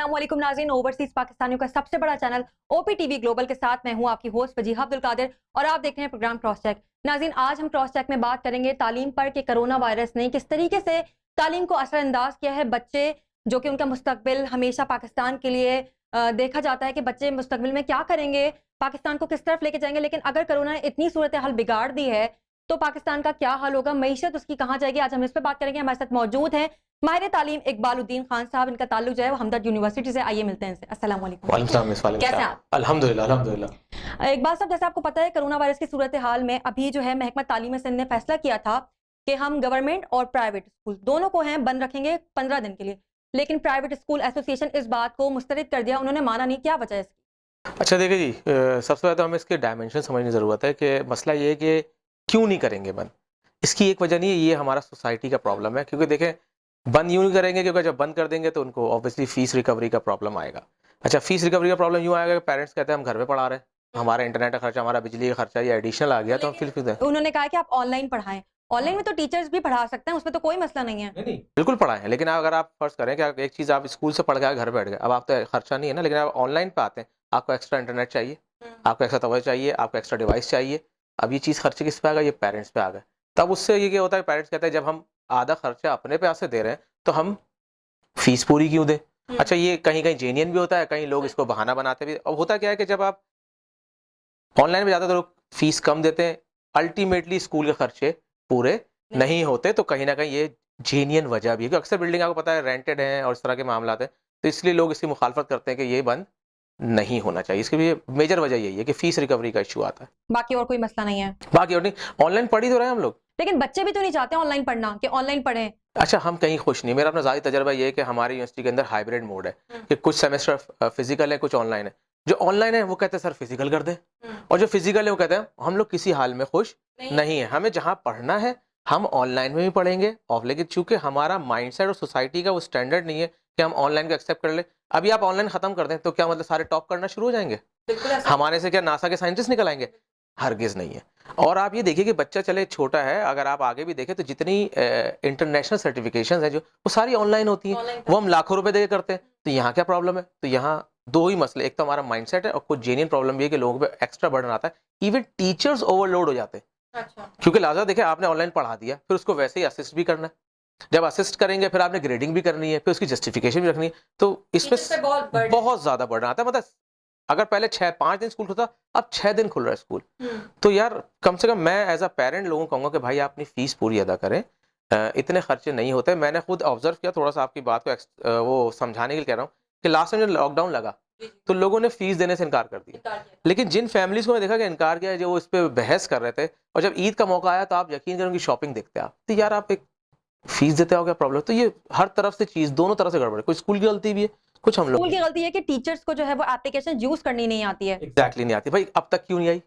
अस्सलाम वालेकुम नाज़रीन, ओवरसीज पाकिस्तानियों का सबसे बड़ा चैनल ओपी टीवी ग्लोबल के साथ मैं हूं आपकी होस्ट वजीहा अब्दुल कादिर और आप देख रहे हैं प्रोग्राम क्रॉस चेक। नाज़रीन, आज हम क्रॉस चेक में बात करेंगे तालीम पर कि कोरोना वायरस ने किस तरीके से तालीम को असरअंदाज किया है। बच्चे जो कि उनका मुस्तकबिल हमेशा पाकिस्तान के लिए देखा जाता है कि बच्चे मुस्तकबिल में क्या करेंगे, पाकिस्तान को किस तरफ लेके जाएंगे, लेकिन अगर कोरोना ने इतनी सूरत हाल बिगाड़ दी है तो पाकिस्तान का क्या हाल होगा, मईशत उसकी कहाँ जाएगी। आज हम इस पर बात करेंगे। हमारे साथ मौजूद हैं माहिर तालीम इकबालुद्दीन खान साहब। इनका ताल्लुक जो है वो हमदर्द यूनिवर्सिटी से। आइए मिलते हैं इनसे। अस्सलाम वालेकुम। कैसे हैं आप? अल्हम्दुलिल्लाह अल्हम्दुलिल्लाह। इकबाल साहब, जैसे आपको पता है कोरोना वायरस की सूरत हाल में अभी जो है महकमा तालीम सिंध ने फैसला किया था कि हम गवर्नमेंट और प्राइवेट स्कूल दोनों को हैं बंद रखेंगे 15 दिन के लिए, लेकिन प्राइवेट स्कूल एसोसिएशन इस बात को मुस्तरद कर दिया, उन्होंने माना नहीं। क्या वजह है इसकी? अच्छा देखिए जी, सबसे पहले तो हमें इसके डायमेंशन समझने की ज़रूरत है कि मसला ये है कि क्यों नहीं करेंगे बंद। इसकी एक वजह नहीं है, ये हमारा सोसाइटी का प्रॉब्लम है। क्योंकि देखें, बंद यूँ नहीं करेंगे क्योंकि जब बंद कर देंगे तो उनको ऑब्वियसली फीस रिकवरी का प्रॉब्लम आएगा। अच्छा, फीस रिकवरी का प्रॉब्लम यूँ आएगा कि पेरेंट्स कहते हैं हम घर पे पढ़ा रहे हैं, हमारा इंटरनेट का खर्चा, हमारा बिजली का खर्चा ये एडिशनल आ गया तो हम फीस दें। उन्होंने कहा कि आप ऑनलाइन पढ़ाएं। ऑनलाइन में तो टीचर्स भी पढ़ा सकते हैं, उसमें तो कोई मसला नहीं है। नहीं, बिल्कुल पढ़ाएं, लेकिन अगर आप फर्ज करें कि एक चीज़ आप स्कूल से पढ़ के घर बैठ गए, अब आप तो खर्चा नहीं है ना, लेकिन आप ऑनलाइन पे आते हैं, आपको एक्स्ट्रा इंटरनेट चाहिए, आपको एक्स्ट्रा तवज्जो चाहिए, आपको एक्स्ट्रा डिवाइस चाहिए। अब ये चीज़ खर्चे किस पे आ गया? ये पेरेंट्स पे आ गए। तब उससे ये क्या होता है, पेरेंट्स कहते हैं जब हम आधा खर्चा अपने पैसे दे रहे हैं तो हम फीस पूरी क्यों दें। अच्छा, ये कहीं कहीं जेन्युइन भी होता है, कहीं लोग इसको बहाना बनाते भी। अब होता क्या है कि जब आप ऑनलाइन में जाते तो लोग फीस कम देते हैं, अल्टीमेटली स्कूल के खर्चे पूरे नहीं होते। तो कहीं ना कहीं ये जेन्युइन वजह भी है कि अक्सर बिल्डिंग आपको पता है रेंटेड है और इस तरह के मामला हैं, तो इसलिए लोग इसकी मुखालफत करते हैं कि ये बंद नहीं होना चाहिए। इसकी भी मेजर वजह यही है कि फीस रिकवरी का इशू आता है, बाकी और कोई मसला नहीं है। बाकी और नहीं। ऑनलाइन पढ़ ही तो रहे हैं हम लोग, लेकिन बच्चे भी तो नहीं चाहते ऑनलाइन पढ़ना कि ऑनलाइन पढ़ें। अच्छा हम कहीं खुश नहीं। मेरा अपना ज़ाती तजर्बा ये है कि हमारी यूनिवर्सिटी के अंदर हाइब्रिड मोड है कि कुछ सेमेस्टर फिजिकल है, कुछ ऑनलाइन है। जो ऑनलाइन है वो कहते हैं सर फिजिकल कर दें, और जो फिजिकल है वो कहते हैं हम लोग किसी हाल में खुश नहीं है, हमें जहाँ पढ़ना है हम ऑनलाइन में भी पढ़ेंगे ऑफ। लेकिन चूंकि हमारा माइंडसेट और सोसाइटी का वो स्टैंडर्ड नहीं है कि हम ऑनलाइन को एक्सेप्ट कर ले। अभी आप ऑनलाइन खत्म कर दें तो क्या मतलब सारे टॉप करना शुरू हो जाएंगे? हमारे से क्या नासा के साइंटिस्ट निकल आएंगे? हरगिज नहीं है। और आप ये देखिए कि बच्चा चले छोटा है, अगर आप आगे भी देखें तो जितनी इंटरनेशनल सर्टिफिकेशंस है जो वो सारी ऑनलाइन होती हैं, वो हम लाखों रुपए दे के करते हैं। तो यहाँ क्या प्रॉब्लम है? तो यहाँ दो ही मसले, एक तो हमारा माइंडसेट है और कुछ जेन्युइन प्रॉब्लम भी है कि लोगों पे एक्स्ट्रा बर्डन आता है। इवन टीचर्स ओवरलोड हो जाते हैं। अच्छा। क्योंकि लाजा देखे आपने ऑनलाइन पढ़ा दिया, फिर उसको वैसे ही असिस्ट भी करना है। जब असिस्ट करेंगे फिर आपने ग्रेडिंग भी करनी है, फिर उसकी जस्टिफिकेशन भी रखनी है। तो इसमें बहुत ज्यादा बर्डन आता है। मतलब अगर पहले 5 दिन स्कूल खुलता, अब 6 दिन खुल रहा है स्कूल। तो यार कम से कम मैं एज अ पेरेंट लोगों को कहूँगा कि भाई आप अपनी फीस पूरी अदा करें। इतने खर्चे नहीं होते। मैंने खुद ऑब्जर्व किया, थोड़ा सा आपकी बात को वो समझाने के लिए कह रहा हूँ कि लास्ट टाइम जब लॉकडाउन लगा तो लोगों ने फीस देने से इनकार कर दिया। लेकिन जिन फैमिलीज को मैं देखा कि इनकार किया, जो इस पे बहस कर रहे थे, और जब ईद का मौका आया तो आप यकीन करें उनकी शॉपिंग देखते आप, तो यार आप एक फीस देते हो क्या प्रॉब्लम? तो ये हर तरफ से चीज दोनों तरफ से गड़बड़ है। कोई स्कूल की गलती भी है, कुछ हम लोग स्कूल की गलती है कि टीचर्स को जो है वो एप्लीकेशन यूज करनी नहीं आती है। एग्जैक्टली नहीं आती। भाई अब तक क्यों नहीं आई?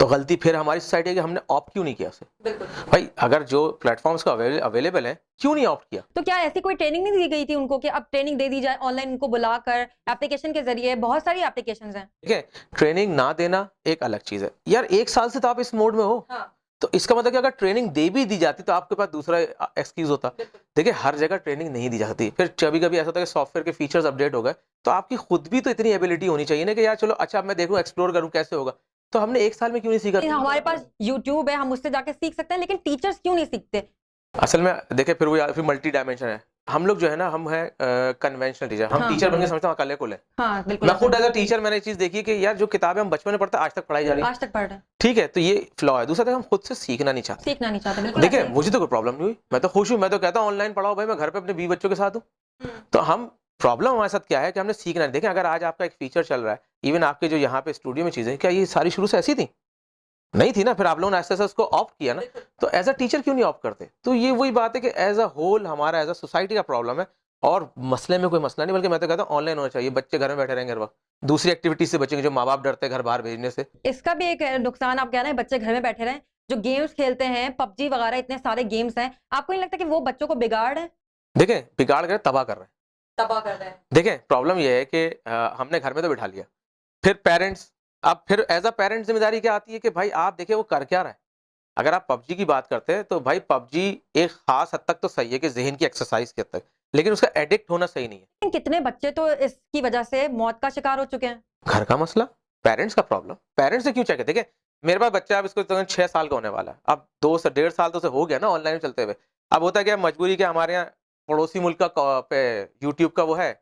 तो गलती फिर हमारी सोसाइटी है कि हमने ऑप्ट क्यों नहीं किया उसे। भाई अगर जो प्लेटफॉर्म्स का अवेलेबल है क्यों नहीं ऑप्ट किया? तो क्या ऐसी कोई ट्रेनिंग नहीं दी गई थी उनको कि अब ट्रेनिंग दे दी जाए ऑनलाइन, उनको बुलाकर एप्लीकेशन के जरिए? बहुत सारी एप्लीकेशंस हैं। ठीक है, ट्रेनिंग ना देना एक अलग चीज है यार। 1 साल से तो आप इस मोड में हो। हाँ। तो इसका मतलब कि अगर ट्रेनिंग दे भी दी जाती तो आपके पास दूसरा एक्सक्यूज होता। देखिए हर जगह ट्रेनिंग नहीं दी जाती। फिर कभी कभी ऐसा होता है कि सॉफ्टवेयर के फीचर्स अपडेट हो गए, तो आपकी खुद भी तो इतनी एबिलिटी होनी चाहिए ना कि यार चलो अच्छा अब मैं देखूं, एक्सप्लोर करूं कैसे होगा। तो हमने 1 साल में क्यों नहीं सीखा? हमारे पास यूट्यूब है, हम उससे जाके सीख सकते हैं, लेकिन टीचर्स क्यों नहीं सीखते? असल में देखिए फिर मल्टी डायमेंशन है। हम लोग जो है ना, हम है कन्वेंशनल टीचर। हम टीचर बन के समझते हैं काले कुल है। हाँ, बिल्कुल। मैं खुद एज अ टीचर मैंने चीज देखी कि यार जो किताबें हम बचपन में पढ़ते आज तक पढ़ाई जा रही है, आज तक पढ़ रहे हैं। ठीक है, तो ये फ्लॉ है। दूसरा हम खुद से सीखना नहीं चाहते। बिल्कुल। देखिए मुझे तो कोई प्रॉब्लम नहीं हुई, मैं तो खुश हूँ। मैं तो कहता हूँ ऑनलाइन पढ़ाओ भाई, मैं घर पे अपने 20 बच्चों के साथ हूँ। तो हम प्रॉब्लम हमारे साथ क्या है कि हमने सीखना नहीं। देखें अगर आज आपका एक फीचर चल रहा है, इवन आपके जो यहाँ पे स्टूडियो में चीजें, क्या ये सारी शुरू से ऐसी थी? नहीं थी ना। फिर आप लोगों ने ऐसे उसको ऑप्ट किया ना। तो एज अ टीचर क्यों नहीं ऑप्ट करते? तो ये वही बात है कि एज अ होल हमारा एज अ सोसाइटी का प्रॉब्लम है, और मसले में कोई मसला नहीं। बल्कि मैं तो कहता हूँ ऑनलाइन होना चाहिए, बच्चे घर में बैठे रहेंगे हर वक्त, दूसरी एक्टिविटीज से बचेंगे जो माँ बाप डरते हैं घर बाहर भेजने से। इसका भी एक नुकसान आप कह रहे हैं, बच्चे घर में बैठे रहें, जो गेम्स खेलते हैं, पबजी वगैरह, इतने सारे गेम्स हैं, आपको नहीं लगता कि वो बच्चों को बिगाड़ है? देखें बिगाड़ कर तबाह कर रहे हैं। देखें प्रॉब्लम यह है कि हमने घर में तो बिठा लिया, फिर पेरेंट्स, अब फिर एज अ पेरेंट जिम्मेदारी क्या आती है कि भाई आप देखिए वो कर क्या रहा है। अगर आप पबजी की बात करते हैं तो भाई पबजी एक खास हद तक तो सही है कि जहन की एक्सरसाइज की हद तक, लेकिन उसका एडिक्ट होना सही नहीं है। लेकिन कितने बच्चे तो इसकी वजह से मौत का शिकार हो चुके हैं। घर का मसला, पेरेंट्स का प्रॉब्लम, पेरेंट्स से क्यों चेक है। देखिए मेरे पास बच्चा अब इसको 6 साल का होने वाला है, अब 2 से 1.5 साल तो उसे हो गया ना ऑनलाइन चलते हुए। अब होता क्या है, मजबूरी के हमारे यहाँ पड़ोसी मुल्क का पे यूट्यूब का वो है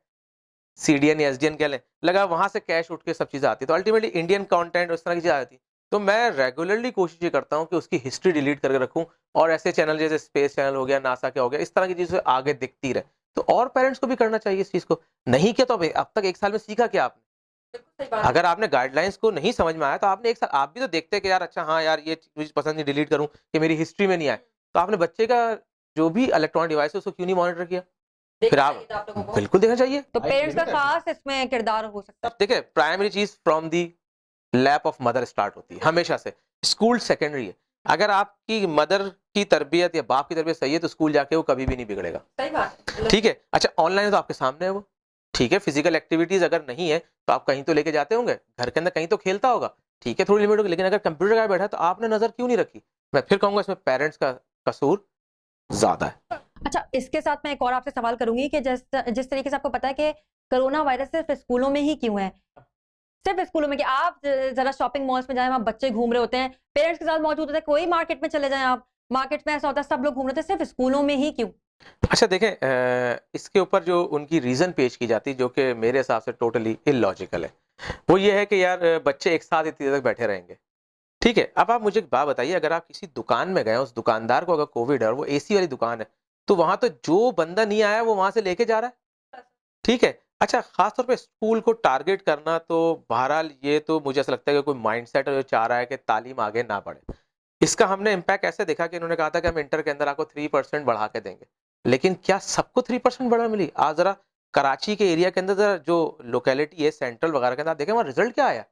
सीडीएन या एसडीएन कह लें, लगा वहां से कैश उठ के सब चीजें आती है, तो अल्टीमेटली इंडियन कंटेंट उस तरह की चीजें आती है। तो मैं रेगुलरली कोशिश ये करता हूँ कि उसकी हिस्ट्री डिलीट करके रखूं, और ऐसे चैनल जैसे स्पेस चैनल हो गया, नासा का हो गया, इस तरह की चीजें आगे दिखती रहे। तो और पेरेंट्स को भी करना चाहिए इस चीज को। नहीं किया तो अब तक 1 साल में सीखा क्या आपने? बिल्कुल सही बात है। अगर आपने गाइडलाइंस को नहीं समझ में आया तो आपने 1 साल आप भी तो देखते कि यार अच्छा हाँ यार ये चीज पसंद नहीं, डिलीट करूं कि मेरी हिस्ट्री में नहीं आए। तो आपने बच्चे का जो भी इलेक्ट्रॉनिक डिवाइस है उसको क्यों नहीं मॉनिटर किया? फिर देखना आप चाहिए था आप लोगों को। बिल्कुल देखना चाहिए। तो पेरेंट्स का खास इसमें किरदार हो सकता है। देखिए प्राइमरी चीज from the lap of mother start होती है हमेशा से। स्कूल सेकेंडरी है। अगर आपकी मदर की तरबियत या बाप की तरबियत सही है तो स्कूल जाके वो कभी भी नहीं बिगड़ेगा। सही बात है। ठीक है। अच्छा ऑनलाइन तो आपके सामने है वो, ठीक है। फिजिकल एक्टिविटीज अगर नहीं है तो आप कहीं तो लेके जाते होंगे, घर के अंदर कहीं तो खेलता होगा, ठीक है, थोड़ी लिमिट होगी। लेकिन अगर कंप्यूटर का बैठा है तो आपने नजर क्यों नहीं रखी? मैं फिर कहूंगा इसमें पेरेंट्स का कसूर ज्यादा है। अच्छा, इसके साथ मैं एक और आपसे सवाल करूंगी कि जिस तरीके से आपको पता है कि कोरोना वायरस सिर्फ स्कूलों में ही क्यों है, सिर्फ स्कूलों में, कि आप जरा शॉपिंग मॉल्स में जाएं, वहां बच्चे घूम रहे होते हैं, पेरेंट्स के साथ मौजूद होते हैं, कोई मार्केट में चले जाएं आप, मार्केट में ऐसा होता है सब लोग घूम रहे थे, सिर्फ स्कूलों में ही क्यों? अच्छा देखें, इसके ऊपर जो उनकी रीजन पेश की जाती है जो कि मेरे हिसाब से टोटली इलॉजिकल है, वो ये है कि यार बच्चे एक साथ इतनी देर तक बैठे रहेंगे, ठीक है। अब आप मुझे एक बात बताइए, अगर आप किसी दुकान में गए, उस दुकानदार को अगर कोविड है और वो एसी वाली दुकान है, तो वहां तो जो बंदा नहीं आया वो वहां से लेके जा रहा है, ठीक है। अच्छा खासतौर पे स्कूल को टारगेट करना, तो बहरहाल ये तो मुझे ऐसा लगता है कि कोई माइंडसेट है जो चाह रहा है कि तालीम आगे ना बढ़े। इसका हमने इम्पैक्ट ऐसे देखा कि इन्होंने कहा था कि हम इंटर के अंदर आपको 3% बढ़ा के देंगे, लेकिन क्या सबको 3% बढ़ा मिली? आज जरा कराची के एरिया के अंदर जरा जो लोकेलिटी है सेंट्रल वगैरह के अंदर, आप देखें वहां रिजल्ट क्या आया,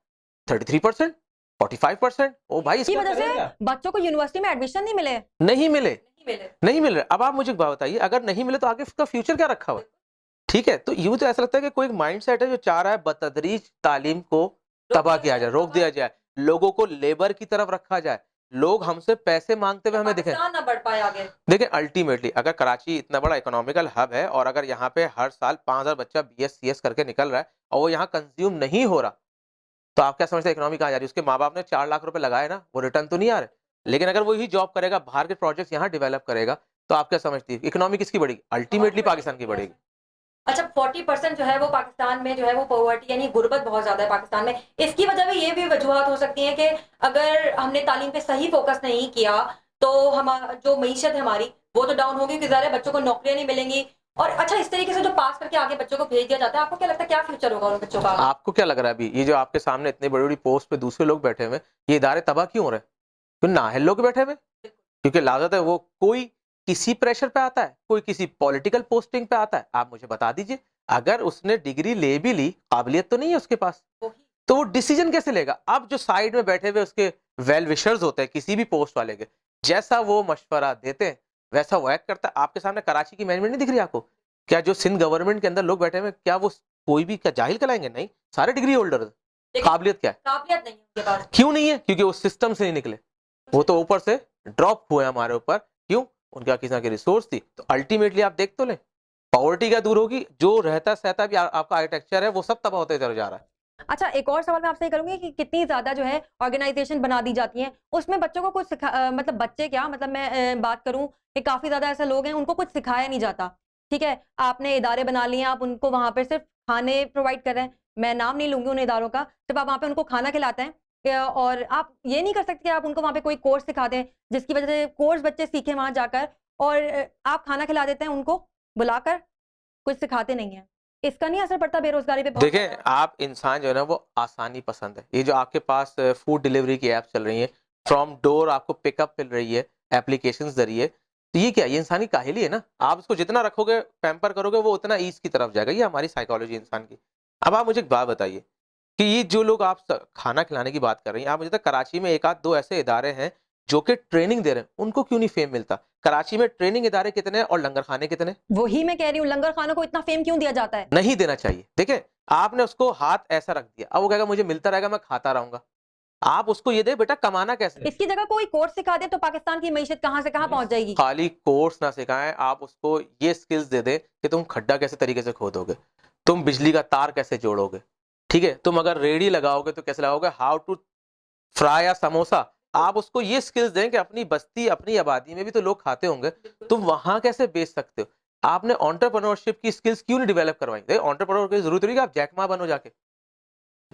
33%, 45%। ओ भाई इसकी इसका वजह करें से क्या? बच्चों को यूनिवर्सिटी में एडमिशन नहीं मिले। नहीं मिले, नहीं मिले। नहीं मिल रहे। अब आप मुझे एक बात बताइए, अगर नहीं मिले तो आगे उसका फ्यूचर क्या रखा हुआ है? ठीक है, तो यूं तो ऐसा लगता है कि कोई एक माइंडसेट है जो चाह रहा है बतदरीज तालीम को तबाह किया जाए, रोक दिया जाए, लोगों को लेबर की तरफ रखा जाए, लोग हमसे पैसे मांगते हुए हमें दिखे। पाकिस्तान ना बढ़ पाए आगे। देखिए अल्टीमेटली अगर कराची इतना बड़ा इकोनॉमिकल हब है और अगर यहाँ पे हर साल 5000 बच्चा बीएस सीएस करके निकल रहा है और वो यहाँ कंज्यूम नहीं हो रहा, तो आप क्या समझते हैं इकोनॉमी कहाँ जा रही है? उसके माँ बाप ने 4 लाख रुपए लगाए ना, वो रिटर्न तो नहीं आ रहे। लेकिन अगर वो ही जॉब करेगा, बाहर के प्रोजेक्ट्स यहाँ डेवलप करेगा, तो आप क्या समझती है इकोनॉमी किसकी बढ़ेगी? अल्टीमेटली पाकिस्तान की बढ़ेगी। अच्छा, 40% जो है वो पाकिस्तान में जो है वो पॉवर्टी यानी गुर्बत बहुत ज्यादा है पाकिस्तान में। इसकी वजह भी ये भी वजूहत हो सकती है कि अगर हमने तालीम पे सही फोकस नहीं किया तो हमारा जो मईशत है हमारी वो तो डाउन होगी, क्योंकि ज़ाहिर है बच्चों को नौकरियां नहीं मिलेंगी। और अच्छा, इस तरीके से जो पास करके आगे बच्चों को भेज दिया जाता है, आपको क्या लगता है क्या फ्यूचर होगा उन बच्चों का? आपको क्या लग रहा है अभी ये जो आपके सामने इतने बड़ी बड़ी पोस्ट पे दूसरे लोग बैठे हुए हैं, ये इदारे तबाह क्यों हो रहे हैं? क्यों नाअहल लोग बैठे हुए हैं? क्योंकि लाजत है वो कोई किसी प्रेशर पे आता है, कोई किसी पॉलिटिकल पोस्टिंग पे आता है। आप मुझे बता दीजिए, अगर उसने डिग्री ले भी ली, काबिलियत तो नहीं है उसके पास, तो वो डिसीजन कैसे लेगा? अब जो साइड में बैठे हुए उसके वेल विशर्स होते हैं किसी भी पोस्ट वाले के, जैसा वो मशवरा देते हैं वैसा वो एक्ट करता है। आपके सामने कराची की मैनेजमेंट नहीं दिख रही आपको? क्या जो सिंध गवर्नमेंट के अंदर लोग बैठे हुए हैं, क्या वो कोई भी क्या जाहिल कहलाएंगे? नहीं, सारे डिग्री होल्डर। काबिलियत क्या है? काबिलियत नहीं है उनके पास। क्यों नहीं है? क्योंकि वो सिस्टम से नहीं निकले, वो तो ऊपर से ड्रॉप हुए हमारे ऊपर। क्यों? उनका किसी ना की रिसोर्स थी। तो अल्टीमेटली आप देख तो लें, पॉवर्टी क्या दूर होगी, जो रहता सहता भी आपका आर्किटेक्चर है वो सब तबाह होते चला जा रहा है। अच्छा, एक और सवाल मैं आपसे ये करूंगी कि कितनी ज्यादा जो है ऑर्गेनाइजेशन बना दी जाती हैं, उसमें बच्चों को कुछ मतलब बच्चे क्या, मतलब मैं बात करूं कि काफी ज्यादा ऐसे लोग हैं उनको कुछ सिखाया नहीं जाता। ठीक है, आपने इदारे बना लिए, आप उनको वहां पर सिर्फ खाने प्रोवाइड कर रहे हैं, मैं नाम नहीं लूंगी उन इदारों का, सिर्फ आप वहां पे उनको खाना खिलाते हैं। और आप ये नहीं कर सकते कि आप उनको वहां पे कोई कोर्स सिखा दें जिसकी वजह से कोर्स बच्चे सीखे वहां जाकर, और आप खाना खिला देते हैं उनको बुलाकर, कुछ सिखाते नहीं है। इसका नहीं असर पड़ता बेरोजगारी पे? देखें आप इंसान जो है ना वो आसानी पसंद है। ये जो आपके पास फूड डिलीवरी की ऐप चल रही है, फ्रॉम डोर आपको पिकअप मिल रही है एप्लीकेशन जरिए, तो ये क्या, ये इंसानी काहिली है ना। आप उसको जितना रखोगे पैम्पर करोगे वो उतना ईज की तरफ जाएगा। ये हमारी साइकोलॉजी इंसान की। अब आप मुझे एक बात बताइए कि ये जो लोग आप खाना खिलाने की बात कर रही हैं, आप मुझे तक कराची में एक आध दो ऐसे इदारे हैं जो कि ट्रेनिंग दे रहे हैं, उनको क्यों नहीं फेम मिलता? कराची में ट्रेनिंग इदारे कितने हैं और लंगर खाने कितने? वही मैं कह रही हूँ, लंगर खानों को इतना फेम क्यों दिया जाता है? नहीं देना चाहिए। देखिए आपने उसको हाथ ऐसा रख दिया, अब वो कहेगा मुझे मिलता रहेगा मैं खाता रहूंगा। आप उसको ये दे बेटा कमाना कैसे है। इसकी जगह कोई कोर्स सिखा दे तो पाकिस्तान की मईशत कहाँ से कहाँ पहुंच जाएगी। खाली कोर्स ना सिखाएं, आप उसको ये स्किल्स दे दें कि तुम खड्डा कैसे तरीके से खोदोगे, तुम बिजली का तार कैसे जोड़ोगे, ठीक है, तुम अगर रेडी लगाओगे तो कैसे लगाओगे, हाउ टू फ्राई या समोसा। आप उसको ये स्किल्स दें कि अपनी बस्ती अपनी आबादी में भी तो लोग खाते होंगे, तुम वहां कैसे बेच सकते हो। आपने एंटरप्रेन्योरशिप की स्किल्स क्यों नहीं डेवलप करवाई। एंटरप्रेन्योर की जरूरत नहीं कि आप जैक मा बनो जाके,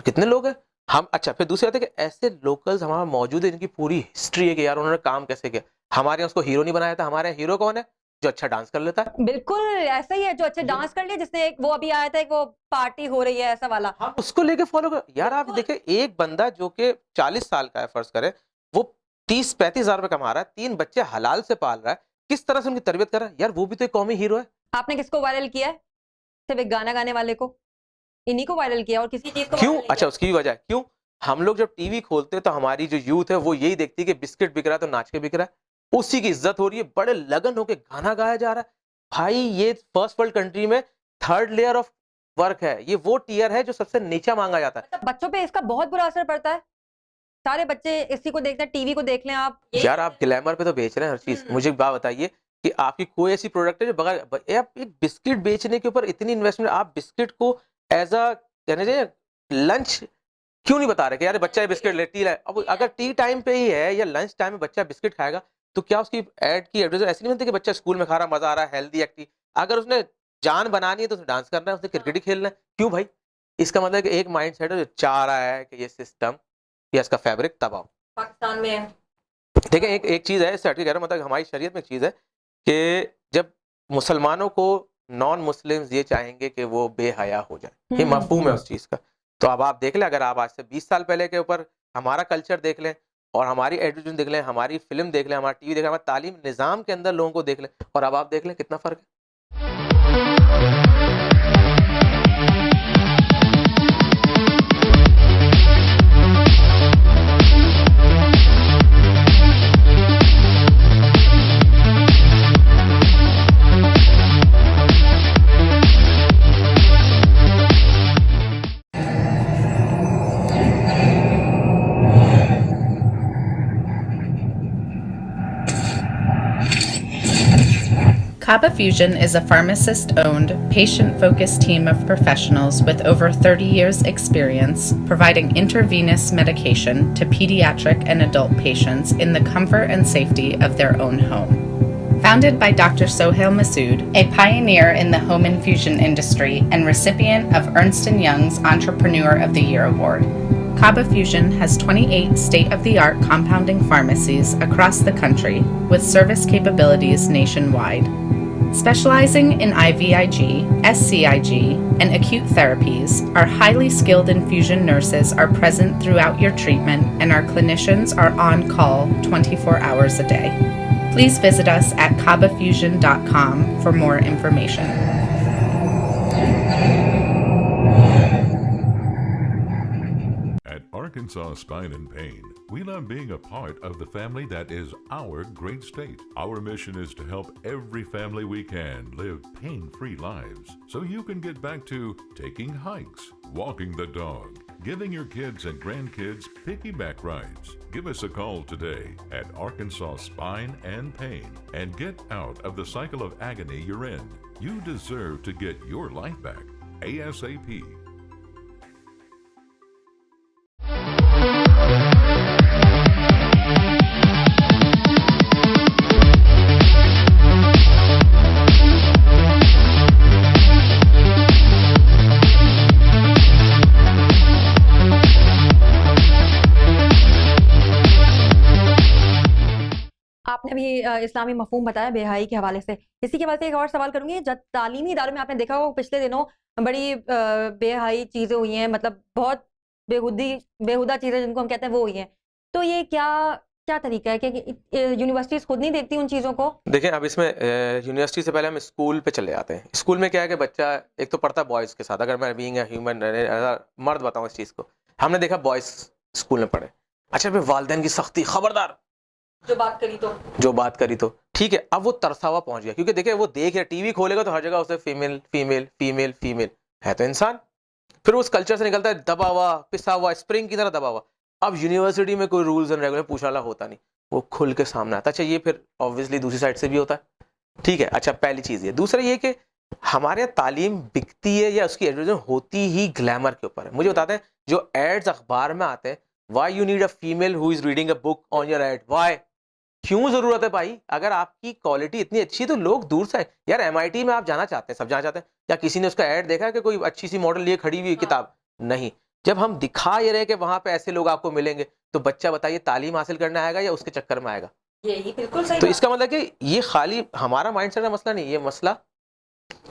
कितने लोग हैं हम। अच्छा फिर दूसरी बात है कि ऐसे लोकल्स हमारा मौजूद है जिनकी पूरी हिस्ट्री है कि यार उन्होंने काम कैसे किया। हमारे यहाँ उसको हीरो नहीं बनाया था, हमारे यहाँ हीरो कौन है, जो अच्छा डांस कर लेता है। बिल्कुल ऐसा ही है, जो अच्छे डांस कर लिए, जिसने एक वो अभी आया था, एक वो पार्टी हो रही है ऐसा वाला। हम उसको लेके फॉलो कर। यार आप देखें, एक बंदा जो कि 40 साल का है फर्ज करें, वो 30-35 हजार रुपए कमा रहा है, 3 बच्चे हलाल से पाल रहा है, किस तरह से उनकी तरबियत कर रहा है। यार वो भी तो एक कौमी हीरो है। आपने किसको वायरल किया है? सिर्फ एक गाना गाने वाले को, इन्हीं को वायरल किया और किसी चीज को क्यों? viral नहीं अच्छा किया। उसकी भी वजह है क्यों। हम लोग जब टीवी खोलते हैं तो हमारी जो यूथ है वो यही देखती है कि बिस्किट बिक रहा है तो नाच के बिक रहा है, उसी की इज्जत हो रही है, बड़े लगन होके गाना गाया जा रहा है। भाई ये फर्स्ट वर्ल्ड कंट्री में 3rd लेयर ऑफ वर्क है, ये वो टीयर है जो सबसे नीचा मांगा जाता है। मतलब बच्चों पे इसका बहुत बुरा असर पड़ता है। सारे बच्चे इसी को देखते हैं, टीवी को देख लें आप। यार आप ग्लैमर पे तो बेच रहे हैं हर चीज। मुझे एक बात बताइए कि आपकी कोई ऐसी प्रोडक्ट है जो बगैर आप एक बिस्किट बेचने के ऊपर इतनी इन्वेस्टमेंट, आप बिस्किट को एज अ कहने चाहिए लंच क्यों नहीं बता रहे कि यार बच्चा ये बिस्किट ले टी है। अब अगर टी टाइम पे ही है या लंच टाइम में बच्चा बिस्किट खाएगा तो क्या उसकी एड की एडवर्टाइज ऐसी नहीं बनती कि बच्चा स्कूल में खा रहा मजा आ रहा है हेल्दी एक्टिव। अगर उसने जान बनानी है तो उसे डांस करना है, उसे क्रिकेट ही खेलना है। क्यों भाई? इसका मतलब कि एक माइंड सेट है जो चाह रहा है कि ये सिस्टम या इसका फैब्रिक तबाह। पाकिस्तान में देखिए एक एक चीज है, इससे हट के कह रहा हूं, मतलब हमारी शरीयत में एक चीज है कि जब मुसलमानों को नॉन मुस्लिम्स ये चाहेंगे कि वो बेहया हो जाए, ये मफहूम है उस चीज का। तो अब आप देख लें, अगर आप आज से 20 साल पहले के ऊपर हमारा कल्चर देख लें और हमारी एडवर्टाइजमेंट देख लें, हमारी फिल्म देख लें, हमारा टीवी देख लें, हमारे तालीम निज़ाम के अंदर लोगों को देख लें, और अब आप देख लें कितना फर्क है। Kaba Fusion is a pharmacist-owned, patient-focused team of professionals with over 30 years' experience providing intravenous medication to pediatric and adult patients in the comfort and safety of their own home. Founded by Dr. Sohail Masood, a pioneer in the home infusion industry and recipient of Ernst & Young's Entrepreneur of the Year Award, Kaba Fusion has 28 state-of-the-art compounding pharmacies across the country with service capabilities nationwide. Specializing in IVIG, SCIG, and acute therapies, our highly skilled infusion nurses are present throughout your treatment and our clinicians are on call 24 hours a day. Please visit us at kabafusion.com for more information. At Arkansas Spine and Pain, we love being a part of the family that is our great state. Our mission is to help every family we can live pain-free lives so you can get back to taking hikes, walking the dog, giving your kids and grandkids piggyback rides. Give us a call today at Arkansas Spine and Pain and get out of the cycle of agony you're in. You deserve to get your life back ASAP. आपने अभी इस्लामी मफहूम बताया बेहयाई के हवाले से, इसी के हवाले से एक और सवाल करूंगी। जब तालीमी इदारों में आपने देखा होगा पिछले दिनों बड़ी बेहयाई चीज़ें हुई हैं, मतलब बहुत बेहुदा चीज़ें जिनको हम कहते हैं वो हुई हैं, तो ये क्या क्या तरीका है कि यूनिवर्सिटीज खुद नहीं देखती उन चीज़ों को? देखिए अब इसमें यूनिवर्सिटी से पहले हम स्कूल पे चले जाते हैं। स्कूल में क्या है कि बच्चा एक तो पढ़ता है बॉयज़ के साथ, अगर मैं बीइंग ह्यूमन मर्द बताऊँ इस चीज़ को, हमने देखा बॉयज़ स्कूल में पढ़े। अच्छा फिर वालिदैन की सख्ती, खबरदार जो बात करी तो ठीक है। अब वो तरसा हुआ पहुंच गया, क्योंकि देखिए वो देख रहे, टीवी खोलेगा तो हर जगह उसे फीमेल फीमेल फीमेल फीमेल है तो इंसान। फिर उस कल्चर से निकलता है दबा हुआ पिसा हुआ स्प्रिंग की तरह दबा हुआ। अब यूनिवर्सिटी में कोई रूल्स एंड रेगुलेशन पूछने वाला होता नहीं, वो खुल के सामने आता। अच्छा ये फिर ऑब्वियसली दूसरी साइड से भी होता है, ठीक है। अच्छा पहली चीज़ ये, दूसरा ये कि हमारे यहाँ तालीम बिकती है या उसकी एडवर्टाइजमेंट होती ही ग्लैमर के ऊपर है। मुझे बताते हैं जो एड्स अखबार में आते हैं, why you need a female who is reading a book on your ad, why, क्यों जरूरत है भाई? अगर आपकी क्वालिटी इतनी अच्छी है तो लोग दूर से यार MIT में आप जाना चाहते हैं, सब जाना चाहते हैं, या किसी ने उसका ऐड देखा है कि कोई अच्छी सी मॉडल लिए खड़ी हुई है किताब? नहीं। जब हम दिखा ये रहे कि वहां पे ऐसे लोग आपको मिलेंगे, तो बच्चा बताइए तालीम हासिल करने आएगा या उसके चक्कर में आएगा? यही बिल्कुल सही तो बात। इसका मतलब कि ये खाली हमारा माइंडसेट का मसला नहीं, ये मसला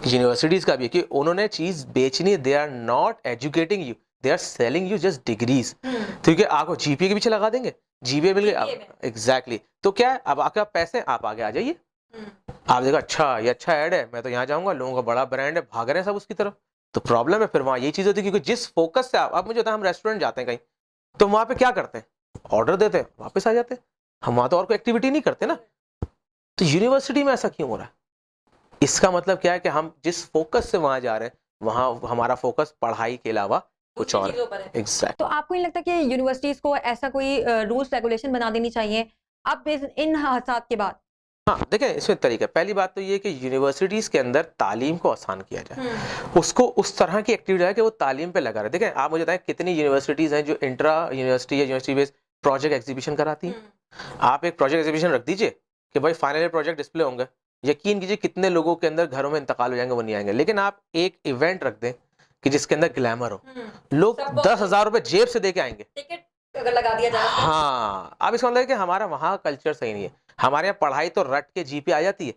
यूनिवर्सिटीज का भी है कि उन्होंने चीज बेचनी है। They are not educating you, they are selling you just degrees. क्योंकि आपको GPA के पीछे लगा देंगे, GPA मिल गया, एग्जैक्टली। तो क्या है, अब आपके पास पैसे, आप आगे आ जाइए। आप देखो अच्छा ये अच्छा ऐड है, मैं तो यहाँ जाऊंगा, लोगों का बड़ा ब्रांड है, भाग रहे हैं सब उसकी तरफ। तो प्रॉब्लम है फिर वहाँ यही चीज होती है, क्योंकि जिस फोकस से आप मुझे बताएं, हम रेस्टोरेंट जाते हैं कहीं, तो वहाँ पे क्या करते हैं? ऑर्डर देते हैं, वापस आ जाते हैं। हम वहाँ तो और कोई एक्टिविटी नहीं करते ना। तो यूनिवर्सिटी में ऐसा क्यों हो रहा है? इसका मतलब क्या है कि हम जिस फोकस से वहां जा रहे हैं, वहां हमारा फोकस पढ़ाई के अलावा कुछ और है। एग्जैक्ट। तो आपको नहीं लगता कि यूनिवर्सिटीज को ऐसा कोई रूल्स रेगुलेशन बना देनी चाहिए अब इन हादसात के बाद? हाँ देखें, इसमें तरीका, पहली बात तो ये कि यूनिवर्सिटीज के अंदर तालीम को आसान किया जाए, उसको उस तरह की एक्टिविटी है कि वो तालीम पे लगा रहे। देखें आप मुझे बताएं कितनी यूनिवर्सिटीज हैं जो इंट्रा यूनिवर्सिटी या यूनिवर्सिटी बेस्ड प्रोजेक्ट एग्जीबिशन कराती हैं। आप एक प्रोजेक्ट एग्जीबिशन रख दीजिए कि भाई फाइनल ईयर प्रोजेक्ट डिस्प्ले होंगे, यकीन कीजिए कितने लोगों के अंदर घरों में इंतकाल हो जाएंगे, वो नहीं आएंगे। लेकिन आप एक इवेंट रख दें कि जिसके अंदर ग्लैमर हो, लोग 10,000 रुपए जेब से दे के आएंगे, टिकट अगर लगा दिया जाए। हाँ। अब इसका मतलब है कि हमारा वहाँ कल्चर सही नहीं है। हमारे यहाँ पढ़ाई तो रट के GPA आ जाती है।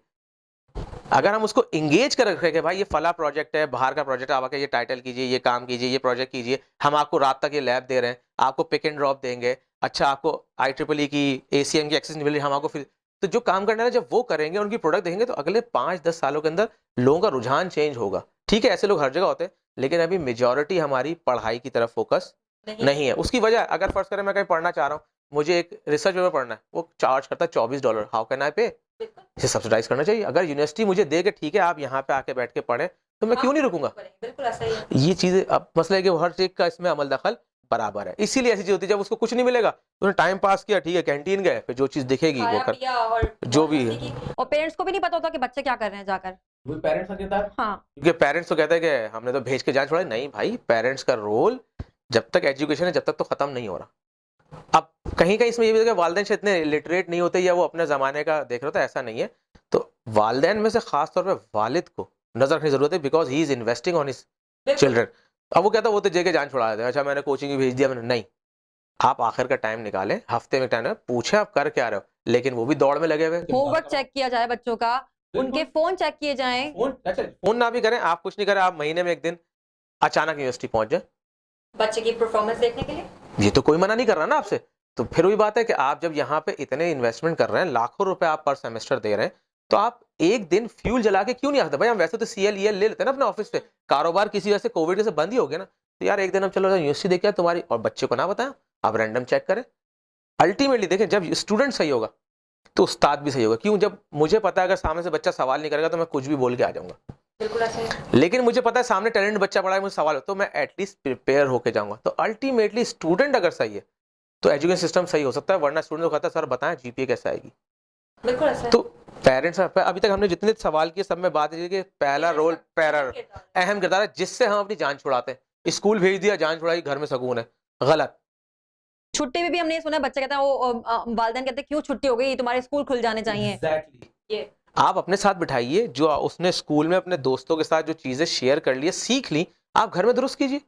अगर हम उसको इंगेज कर रखें कि भाई ये फला प्रोजेक्ट है, बाहर का प्रोजेक्ट है, आप आके ये टाइटल कीजिए, ये काम कीजिए, ये प्रोजेक्ट कीजिए, हम आपको रात तक ये लैब दे रहे हैं, आपको पिक एंड ड्रॉप देंगे, अच्छा आपको IEEE की ACM की एक्सेस मिल रही है, हम आपको फिर, तो जो काम करना है जब वो करेंगे, उनकी प्रोडक्ट देखेंगे, तो अगले 5-10 सालों के अंदर लोगों का रुझान चेंज होगा। ठीक है ऐसे लोग हर जगह होते हैं, लेकिन अभी मेजॉरिटी हमारी पढ़ाई की तरफ फोकस नहीं है। उसकी वजह, अगर फर्स्ट करें मैं कहीं पढ़ना चाह रहा हूँ, मुझे एक रिसर्च पेपर पढ़ना है, वो चार्ज करता है $24, हाउ कैन आई पे? इसे सब्सिडाइज करना चाहिए। अगर यूनिवर्सिटी मुझे दे के ठीक है आप यहाँ पे आके बैठ के पढ़ें, तो मैं क्यों नहीं रुकूंगा? बिल्कुल ऐसा ही है। ये चीजें, अब मसला है कि हर चीज का इसमें अमल दखल बराबर है, इसीलिए ऐसी चीज होती है। जब उसको कुछ नहीं मिलेगा तो उसने टाइम पास किया, ठीक है कैंटीन गए, फिर जो चीज दिखेगी वो कर, और जो भी है। और पेरेंट्स को भी नहीं पता होता कि बच्चे क्या कर रहे हैं जाकर। वो पेरेंट्स का किरदार, हाँ, क्योंकि पेरेंट्स तो कहते हैं कि हमने तो भेज के जान छोड़ा। नहीं भाई, पेरेंट्स का रोल जब तक एजुकेशन है जब तक तो खत्म नहीं हो रहा। अब कहीं कहीं इसमें ये भी है कि वालिदैन से इतने लिटरेट नहीं होते या वो अपने ज़माने का देख रहे होता, ऐसा नहीं है। तो वालिदैन में से खास तौर पे वालिद को नजर रखने की जरूरत है, because he is investing on his children. अब वो कहता है वो तो जेके जान छुड़ा देते हैं, अच्छा मैंने कोचिंग भी भेज दिया मैंने, नहीं। आप आखिर का टाइम निकालें, हफ्ते में टाइम पूछे आप कर क्या रहे हो, लेकिन वो भी दौड़ में लगे हुए। होमवर्क चेक किया जाए बच्चों का, उनके फोन चेक किए जाएं। फोन ना भी करें, आप कुछ नहीं करें, आप महीने में एक दिन अचानक यूनिवर्सिटी पहुंच जाए बच्चे की परफॉर्मेंस देखने के लिए, ये तो कोई मना नहीं कर रहा ना आपसे। तो फिर वही बात है कि आप जब यहाँ पे इतने इन्वेस्टमेंट कर रहे हैं, लाखों रुपए आप पर सेमेस्टर दे रहे हैं, तो आप एक दिन फ्यूल जला के क्यों नहीं आते? भाई हम वैसे तो CL EL ले लेते हैं ना अपने ऑफिस पे, कारोबार किसी वजह से कोविड से बंद ही हो गया ना, तो यार एक दिन हम चलो यूनिवर्सिटी देखिए तुम्हारी, और बच्चे को ना बताएं, आप रैंडम चेक करें। अल्टीमेटली देखें, जब स्टूडेंट सही होगा तो उस्ताद भी सही होगा। क्यों? जब मुझे पता है अगर सामने से बच्चा सवाल नहीं करेगा तो मैं कुछ भी बोल के आ जाऊंगा, बिल्कुल ऐसे ही। लेकिन मुझे पता है सामने टैलेंट बच्चा पढ़ा है, मुझे सवाल हो तो मैं एटलीस्ट प्रिपेयर होके जाऊंगा। तो अल्टीमेटली स्टूडेंट अगर सही है तो एजुकेशन सिस्टम सही हो सकता है, वरना स्टूडेंट को कहता है सर बताएं GPA कैसे आएगी। बिल्कुल ऐसा है। तो पेरेंट्स, अभी तक हमने जितने सवाल किए सब में बात है कि पहला रोल अहम किरदार है, जिससे हम अपनी जान छुड़ाते हैं। स्कूल भेज दिया, जान छुड़ाई, घर में सुकून है, गलत। छुट्टी में भी हमने ये सुना है, बच्चे कहता है वो वालिदैन कहते हैं क्यों छुट्टी हो गई, तुम्हारे स्कूल खुल जाने चाहिए। ये आप अपने साथ बिठाइए, जो उसने स्कूल में अपने दोस्तों के साथ जो चीजें शेयर कर ली, सीख ली, आप घर में दुरुस्त कीजिए।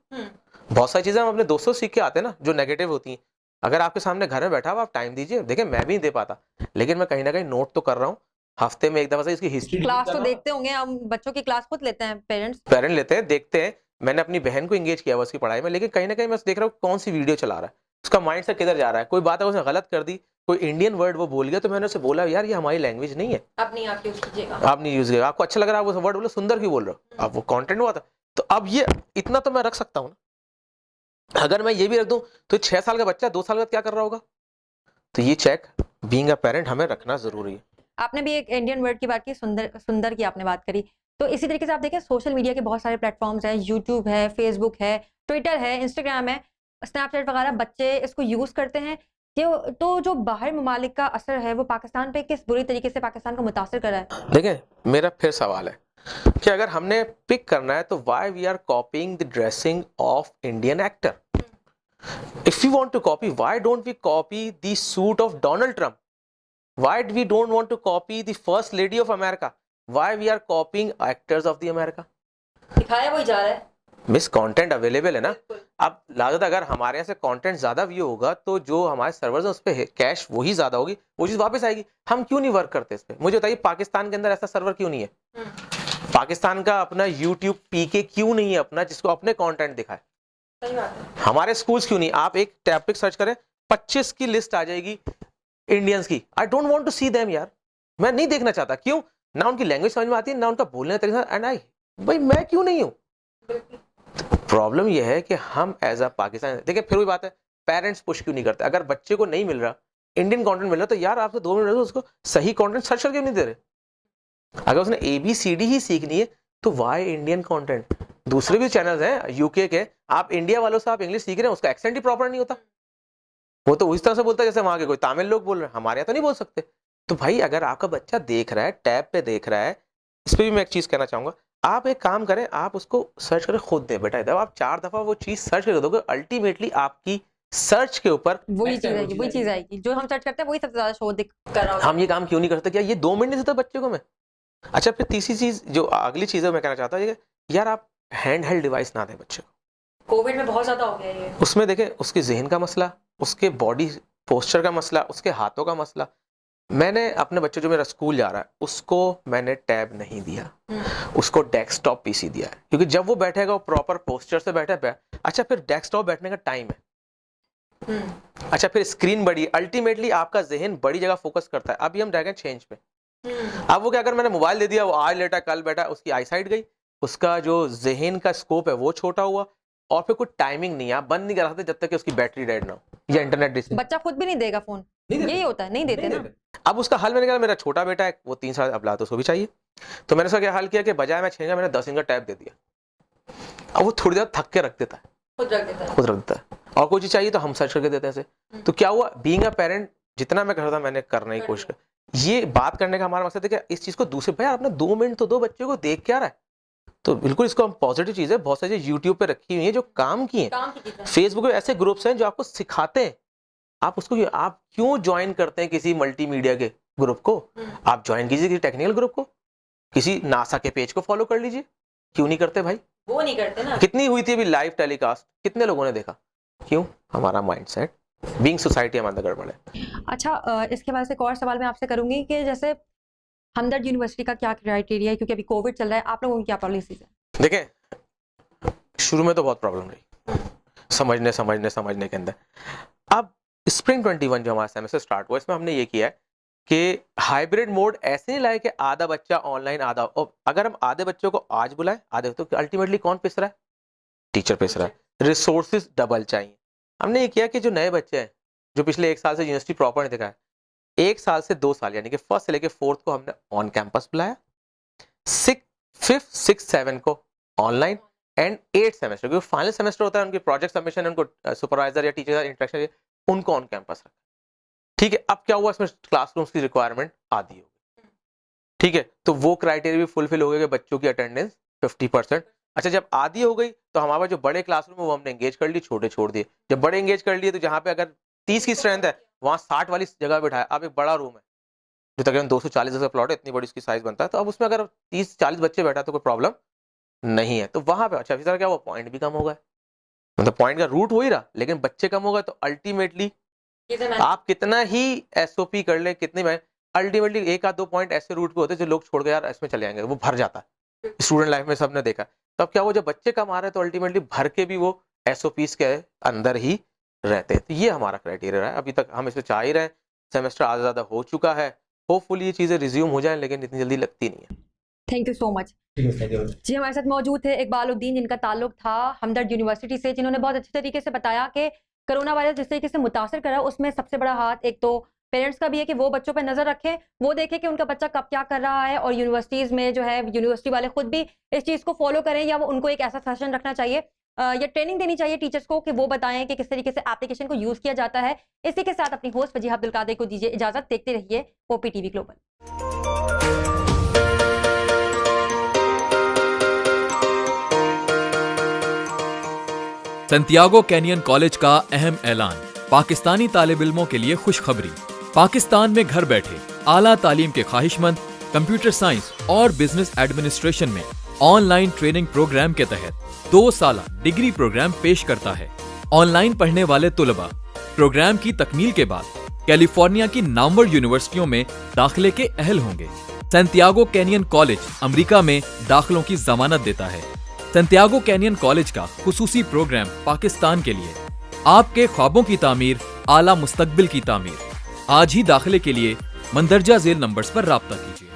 बहुत सारी चीजें हम अपने दोस्तों से सीख के आते हैं ना जो नेगेटिव होती हैं। अगर आपके सामने घर में बैठा हुआ आप टाइम दीजिए। देखिए मैं भी नहीं दे पाता, लेकिन मैं कहीं ना कहीं नोट तो कर रहा हूँ, हफ्ते में एक दफा से इसकी हिस्ट्री क्लास तो देखते होंगे, हम बच्चों की क्लास खुद लेते हैं, पेरेंट लेते हैं, देखते हैं। मैंने अपनी बहन को एंगेज किया हुआ उसकी पढ़ाई में, लेकिन कहीं ना कहीं मैं देख रहा हूँ कौन सी वीडियो चला रहा है, उसका माइंड से किधर जा रहा है। कोई बात है उसने गलत कर दी, कोई इंडियन वर्ड वो बोल गया, तो मैंने उसे बोला यार ये हमारी लैंग्वेज नहीं है, आप नहीं आप यूज कीजिएगा, आप नहीं यूज कीजिएगा, आपको अच्छा लग रहा है आप वो वर्ड बोलो, सुंदर क्यों बोल रहे हो, अब वो कंटेंट हुआ था। तो अब ये इतना तो मैं रख सकता हूँ ना। अगर मैं ये भी रख दूं तो 6 साल का बच्चा 2 साल बाद क्या कर रहा होगा? तो ये चेक बीइंग अ पेरेंट हमें रखना जरूरी है। आपने भी एक इंडियन वर्ड की बात की, सुंदर की आपने बात करी। तो इसी तरीके से आप देखें सोशल मीडिया के बहुत सारे प्लेटफॉर्म्स हैं, यूट्यूब है, फेसबुक है, ट्विटर है, इंस्टाग्राम है। स्नैपचैट वगैरह बच्चे इसको यूज करते हैं, ये तो जो बाहर ममालिक का असर है वो पाकिस्तान पे किस बुरी तरीके से पाकिस्तान को मुतासिर कर रहा है? देखें, मेरा फिर सवाल है कि अगर हमने पिक करना है तो why we are copying the dressing of Indian actor? If you want to copy, why don't we copy the suit of Donald Trump? Why we don't want to copy the first lady of America? Why we are copying actors of the America? दिखाया वही जा रहा है। Miss content available है ना। अब लागत अगर हमारे यहाँ से कंटेंट ज्यादा व्यू होगा तो जो हमारे सर्वर्स हैं उस पर कैश वही ज्यादा होगी, वो चीज वापस आएगी। हम क्यों नहीं वर्क करते इस पे? मुझे बताइए, पाकिस्तान के अंदर ऐसा सर्वर क्यों नहीं है? पाकिस्तान का अपना यूट्यूब पीके क्यों नहीं है अपना, जिसको अपने कंटेंट दिखाए? सही बात है। हमारे स्कूल्स क्यों नहीं? आप एक टॉपिक सर्च करें, 25 की लिस्ट आ जाएगी इंडियंस की। I don't want to see them यार, मैं नहीं देखना चाहता। क्यों? ना उनकी लैंग्वेज समझ में आती है, ना उनका बोलने का तरीका। एंड आई, भाई मैं क्यों नहीं हूं? प्रॉब्लम यह है कि हम एज अ पाकिस्तान, देखिए फिर वही बात है, पेरेंट्स पुश क्यों नहीं करते? अगर बच्चे को नहीं मिल रहा, इंडियन कंटेंट मिल रहा, तो यार आपसे 2 मिनट उसको सही कंटेंट सर्च करके नहीं दे रहे। अगर उसने ABCD ही सीखनी है तो वाई इंडियन कंटेंट? दूसरे भी चैनल्स हैं यूके के, आप इंडिया वालों से आप इंग्लिश सीख रहे हैं, उसका एक्सेंट ही प्रॉपर नहीं होता। वो तो उस तरह से बोलता है जैसे वहां के कोई तमिल लोग बोल रहे हैं, हमारे यहाँ तो नहीं बोल सकते। तो भाई अगर आपका बच्चा देख रहा है, टैब पे देख रहा है, इस पर भी मैं एक चीज कहना चाहूंगा, आप एक काम करें, आप उसको सर्च करें खुद दे बेटा। जब आप 4 दफा वो चीज सर्च कर दोगे, अल्टीमेटली आपकी सर्च के ऊपर वही चीज आएगी जो हम सर्च करते हैं, वही सबसे ज्यादा शो कर रहा होगा। हम ये काम क्यों नहीं करते? क्या ये 2 मिनट नहीं देता बच्चे को मैं? अच्छा, फिर तीसरी चीज जो अगली चीज है मैं कहना चाहता हूँ, यार आप हैंड हेल्ड डिवाइस ना दें बच्चे को। कोविड में बहुत ज्यादा हो गया ये। उसमें देखें उसके जहन का मसला, उसके बॉडी पोस्चर का मसला, उसके हाथों का मसला। मैंने अपने बच्चे जो मेरा स्कूल जा रहा है उसको मैंने टैब नहीं दिया, उसको डेस्कटॉप पीसी दिया है, क्योंकि जब वो बैठेगा वो प्रॉपर पोस्चर से बैठा है। अच्छा, फिर डेस्कटॉप बैठने का टाइम है। अच्छा, फिर स्क्रीन बड़ी, अल्टीमेटली आपका जहन बड़ी जगह फोकस करता है। अभी हम जाएंगे चेंज पे। अब वो क्या, अगर मैंने मोबाइल दे दिया, वो आज लेटा कल बैठा, उसकी आई साइड गई, उसका जो जहन का स्कोप है वो छोटा हुआ, और फिर कोई टाइमिंग नहीं है, आप बंद नहीं कर सकते जब तक कि उसकी बैटरी डेड ना हो या इंटरनेट डिस्प्ले। बच्चा खुद भी नहीं देगा फोन, यही होता है, नहीं देते ना। अब उसका हल मैंने कहा, मेरा छोटा बेटा है वो 3 साल, अब ला तो उसको भी चाहिए, तो मैंने उसका क्या हल किया कि बजाय मैं 6 का मैंने 10 इंच का टैब दे दिया। अब वो थोड़ी देर थक के रख देता है, खुद रख देता है। और कोई चीज चाहिए तो हम सर्च करके देते हैं ऐसे। तो क्या हुआ, बीइंग अ पेरेंट जितना मैं कर रहा था मैंने करने की कोशिश की। ये बात करने का हमारा मकसद है कि इस चीज को दूसरे, भाई आपने 2 मिनट तो दो बच्चे को, देख क्या रहा है। तो बिल्कुल इसको हम पॉजिटिव चीज है, बहुत सारी यूट्यूब पे रखी हुई है जो काम की है। फेसबुक पे ऐसे ग्रुप्स हैं जो आपको सिखाते हैं, आप उसको, आप क्यों ज्वाइन करते हैं किसी मल्टीमीडिया के ग्रुप को? आप ज्वाइन कीजिए किसी टेक्निकल ग्रुप को, किसी नासा के पेज को फॉलो कर लीजिए। क्यों नहीं करते भाई? वो नहीं करते ना। कितनी हुई थी अभी लाइव टेलीकास्ट, कितने लोगों ने देखा? क्यों? हमारा माइंडसेट, बीइंग सोसाइटी हमारे गड़बड़ है। अच्छा, इसके बाद से एक और सवाल मैं आपसे करूंगी कि जैसे हमदर्द यूनिवर्सिटी का क्या क्राइटेरिया है, क्योंकि अभी कोविड चल रहा है, आप लोगों की क्या पॉलिसीज है? देखें, शुरू में तो बहुत प्रॉब्लम रही समझने के अंदर। अब स्प्रिंग 21 जो हमारा सेमेस्टर स्टार्ट हुआ, इसमें हमने ये किया है कि हाइब्रिड मोड ऐसे नहीं लाए कि आधा बच्चा ऑनलाइन आधा, और अगर हम आधे बच्चों को आज बुलाएं आधे, तो अल्टीमेटली कौन पिस रहा है? टीचर पिस रहा है। रिसोर्सेज डबल चाहिए। हमने ये किया कि जो नए बच्चे हैं जो पिछले 1 साल से यूनिवर्सिटी प्रॉपर नहीं देखा है, 1 साल से 2 साल यानी कि फर्स्ट से लेकर 4th को हमने ऑन कैंपस बुलाया, 5th 6th 7 को ऑनलाइन, एंड 8th सेमेस्टर क्योंकि फाइनल सेमेस्टर होता है, उनकी प्रोजेक्ट सबमिशन, उनको सुपरवाइजर या टीचर इंटरेक्शन, उनको ऑन कैंपस रखा। ठीक है, अब क्या हुआ, इसमें क्लासरूम्स की रिक्वायरमेंट आधी हो गई। ठीक है, तो वो क्राइटेरिया भी फुलफिल हो गया कि बच्चों की अटेंडेंस 50%। अच्छा, जब आधी हो गई तो हमारे जो बड़े क्लासरूम है वो हमने एंगेज कर ली, छोटे छोड़ दिए। जब बड़े एंगेज कर लिए तो जहाँ पे अगर 30 की स्ट्रेंथ है वहाँ 60 वाली जगह बिठाया। अब एक बड़ा रूम है जो तकरीबन 240 का प्लॉट है, इतनी बड़ी उसकी साइज बनता है, तो अब उसमें अगर 30-40 बच्चे बैठा तो कोई प्रॉब्लम नहीं है। तो वहां पे अच्छा फिर क्या हुआ, पॉइंट भी कम हो गए, मतलब पॉइंट का रूट हो ही रहा लेकिन बच्चे कम हो गए, तो अल्टीमेटली आप कितना ही एसओपी कर ले, कितनी में अल्टीमेटली 1 या 2 पॉइंट ऐसे रूट पे होते हैं जो लोग छोड़ के यार इसमें चले जाएंगे, वो भर जाता है। स्टूडेंट लाइफ में सबने देखा। तो अब क्या हुआ, जब बच्चे कम आ रहे हैं तो अल्टीमेटली भर के भी वो एसओपीस के अंदर ही रहते हैं। तो ये हमारा क्राइटेरिया है। अभी तक हम इसमें चाह ही रहे हैं, सेमेस्टर आधा ज्यादा हो चुका है, होपफुली ये चीजें रिज्यूम हो जाएं, लेकिन इतनी जल्दी लगती नहीं है। Thank you so much. जी, हमारे साथ मौजूद थे इकबालुद्दीन, जिनका ताल्लुक था हमदर्द यूनिवर्सिटी से, जिन्होंने बहुत अच्छे तरीके से बताया कि कोरोना वायरस जिस तरीके से मुतासर करा, उसमें सबसे बड़ा हाथ एक तो पेरेंट्स का भी है कि वो बच्चों पर नजर रखें, वो देखें कि उनका बच्चा कब क्या कर रहा है, और यूनिवर्सिटीज में जो है यूनिवर्सिटी वाले खुद भी इस चीज़ को फॉलो करें, या वो उनको एक ऐसा सेशन रखना चाहिए या ट्रेनिंग देनी चाहिए टीचर्स को कि वो बताएं कि किस तरीके से एप्लीकेशन को यूज किया जाता है। इसी के साथ अपनी होस्ट फजीहा अब्दुल कादिर को दीजिए इजाजत। देखते रहिए OP TV global. Santiago canyon college का अहम ऐलान, पाकिस्तानी तालिब इल्मों के लिए खुशखबरी। पाकिस्तान में घर बैठे आला तालीम के ख्वाहिशमंद कंप्यूटर साइंस और बिजनेस एडमिनिस्ट्रेशन में ऑनलाइन ट्रेनिंग प्रोग्राम के तहत 2 साल डिग्री प्रोग्राम पेश करता है। ऑनलाइन पढ़ने वाले तुलबा प्रोग्राम की तकमील के बाद कैलिफोर्निया की नामवर यूनिवर्सिटियों में दाखिले के अहल होंगे। सैंटियागो कैनियन कॉलेज अमेरिका में दाखिलों की जमानत देता है। सैंटियागो कैनियन कॉलेज का खुसूसी प्रोग्राम पाकिस्तान के लिए, आपके ख्वाबों की तामीर, आला मुस्तकबिल की तामीर। आज ही दाखिले के लिए मंदरजा झेल नंबर्स पर राब्ता कीजिए।